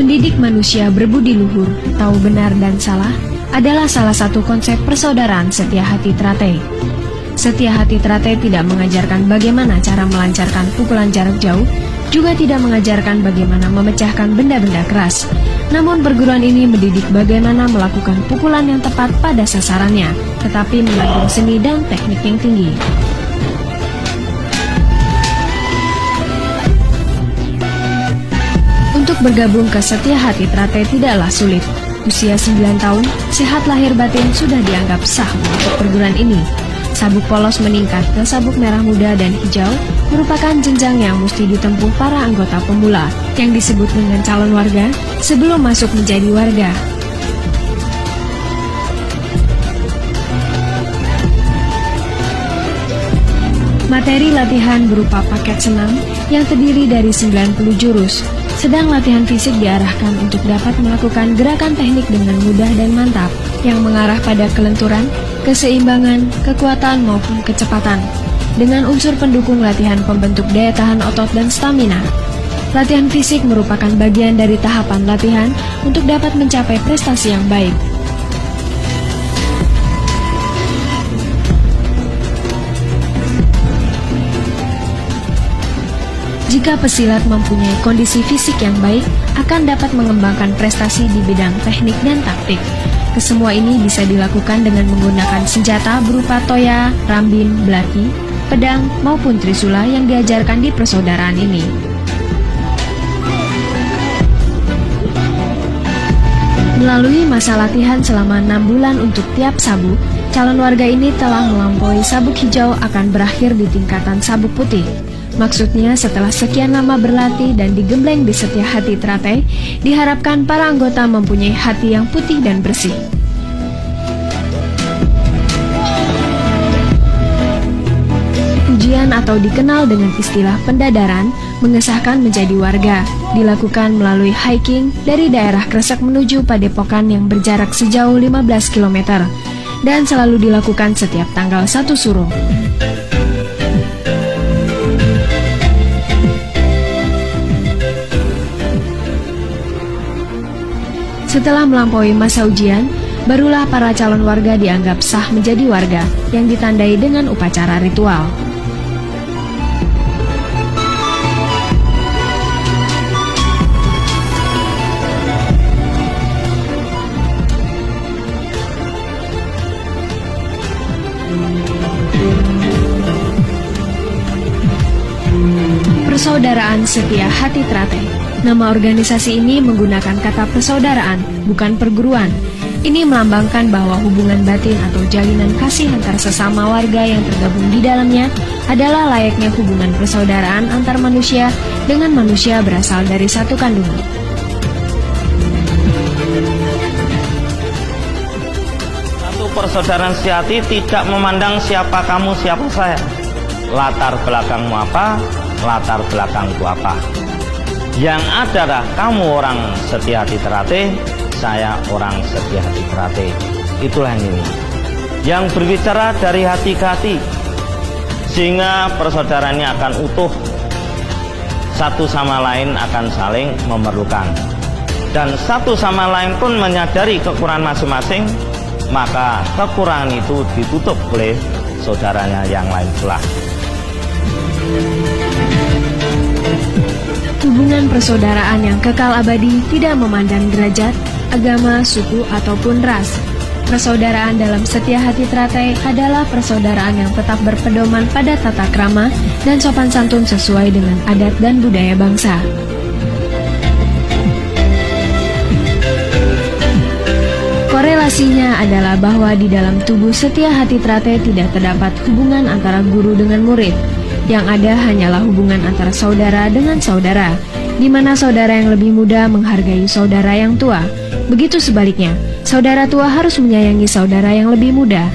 Mendidik manusia berbudi luhur, tahu benar dan salah, adalah salah satu konsep persaudaraan Setia Hati Teratai. Setia Hati Teratai tidak mengajarkan bagaimana cara melancarkan pukulan jarak jauh, juga tidak mengajarkan bagaimana memecahkan benda-benda keras. Namun perguruan ini mendidik bagaimana melakukan pukulan yang tepat pada sasarannya, tetapi mengandung seni dan teknik yang tinggi. Untuk bergabung ke Setia Hati Teratai tidaklah sulit. Usia 9 tahun, sehat lahir batin sudah dianggap sah untuk perguruan ini. Sabuk polos meningkat ke sabuk merah muda dan hijau merupakan jenjang yang mesti ditempuh para anggota pemula yang disebut dengan calon warga sebelum masuk menjadi warga. Materi latihan berupa paket senam yang terdiri dari 90 jurus. Sedang latihan fisik diarahkan untuk dapat melakukan gerakan teknik dengan mudah dan mantap yang mengarah pada kelenturan, keseimbangan, kekuatan maupun kecepatan. Dengan unsur pendukung latihan pembentuk daya tahan otot dan stamina. Latihan fisik merupakan bagian dari tahapan latihan untuk dapat mencapai prestasi yang baik. Jika pesilat mempunyai kondisi fisik yang baik, akan dapat mengembangkan prestasi di bidang teknik dan taktik. Kesemua ini bisa dilakukan dengan menggunakan senjata berupa toya, rambin, belati, pedang, maupun trisula yang diajarkan di persaudaraan ini. Melalui masa latihan selama 6 bulan untuk tiap sabuk, calon warga ini telah melampaui sabuk hijau akan berakhir di tingkatan sabuk putih. Maksudnya setelah sekian lama berlatih dan digembleng di Setia Hati Teratai, diharapkan para anggota mempunyai hati yang putih dan bersih. Ujian atau dikenal dengan istilah pendadaran, mengesahkan menjadi warga, dilakukan melalui hiking dari daerah Kresek menuju Padepokan yang berjarak sejauh 15 km, dan selalu dilakukan setiap tanggal 1 Suro. Setelah melampaui masa ujian, barulah para calon warga dianggap sah menjadi warga yang ditandai dengan upacara ritual. Persaudaraan Setia Hati Teratai. Nama organisasi ini menggunakan kata persaudaraan, bukan perguruan. Ini melambangkan bahwa hubungan batin atau jalinan kasih antar sesama warga yang tergabung di dalamnya adalah layaknya hubungan persaudaraan antar manusia dengan manusia berasal dari satu kandungan. Satu persaudaraan sejati tidak memandang siapa kamu, siapa saya. Latar belakangmu apa, latar belakangku apa. Yang adalah kamu orang Setia Hati Teratai, saya orang Setia Hati Teratai. Itulah yang ini, yang berbicara dari hati ke hati, sehingga persaudaraannya akan utuh, satu sama lain akan saling memerlukan, dan satu sama lain pun menyadari kekurangan masing-masing, maka kekurangan itu ditutup oleh saudaranya yang lain pula. Hubungan persaudaraan yang kekal abadi tidak memandang derajat, agama, suku, ataupun ras. Persaudaraan dalam Setia Hati Teratai adalah persaudaraan yang tetap berpedoman pada tata krama dan sopan santun sesuai dengan adat dan budaya bangsa. Korelasinya adalah bahwa di dalam tubuh Setia Hati Teratai tidak terdapat hubungan antara guru dengan murid. Yang ada hanyalah hubungan antara saudara dengan saudara, di mana saudara yang lebih muda menghargai saudara yang tua. Begitu sebaliknya, saudara tua harus menyayangi saudara yang lebih muda.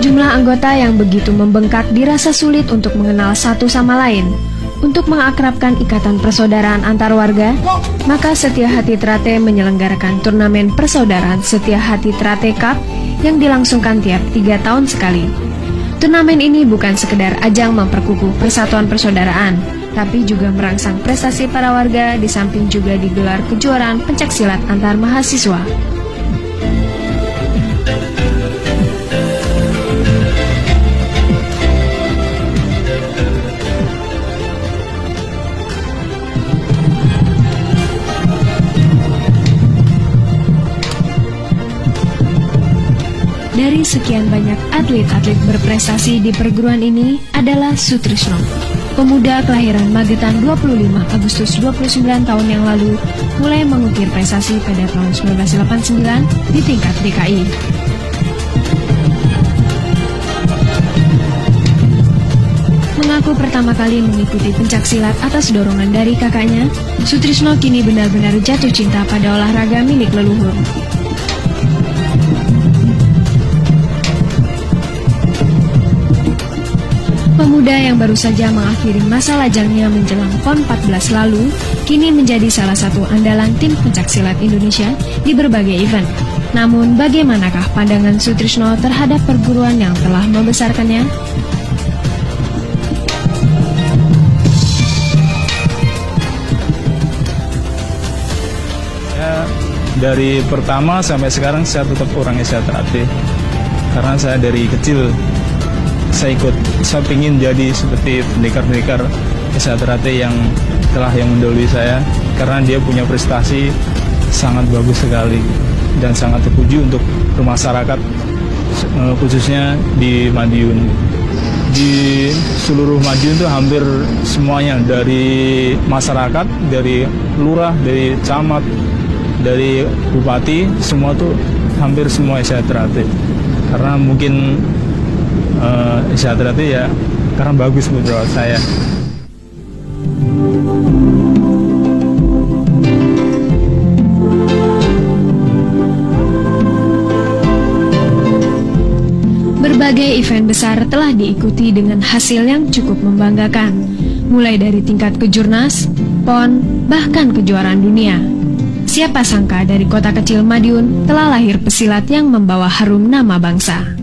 Jumlah anggota yang begitu membengkak dirasa sulit untuk mengenal satu sama lain. Untuk mengakrabkan ikatan persaudaraan antar warga, maka Setia Hati Teratai menyelenggarakan turnamen persaudaraan Setia Hati Teratai Cup yang dilangsungkan tiap 3 tahun sekali. Turnamen ini bukan sekedar ajang memperkukuh persatuan persaudaraan, tapi juga merangsang prestasi para warga, di samping juga digelar kejuaraan pencaksilat antar mahasiswa. Dari sekian banyak atlet-atlet berprestasi di perguruan ini adalah Sutrisno, pemuda kelahiran Magetan 25 Agustus 29 tahun yang lalu, mulai mengukir prestasi pada tahun 1989 di tingkat DKI. Mengaku pertama kali mengikuti pencaksilat atas dorongan dari kakaknya, Sutrisno kini benar-benar jatuh cinta pada olahraga milik leluhur. Pemuda yang baru saja mengakhiri masa lajangnya menjelang PON 14 lalu, kini menjadi salah satu andalan tim pencaksilat Indonesia di berbagai event. Namun, bagaimanakah pandangan Sutrisno terhadap perguruan yang telah membesarkannya? Dari pertama sampai sekarang saya tetap orangnya saya terlatih, karena saya dari kecil saya ingin jadi seperti pendekar-pendekar Kesaterate yang mendahului saya, karena dia punya prestasi sangat bagus sekali dan sangat terpuji untuk masyarakat, khususnya di Madiun. Di seluruh Madiun itu hampir semuanya, dari masyarakat, dari lurah, dari camat, dari bupati, semua tuh hampir semua Kesaterate. Karena mungkin Kesaterate ya karena bagus menurut saya. Berbagai event besar telah diikuti dengan hasil yang cukup membanggakan, mulai dari tingkat kejurnas, PON, bahkan kejuaraan dunia. Siapa sangka dari kota kecil Madiun telah lahir pesilat yang membawa harum nama bangsa.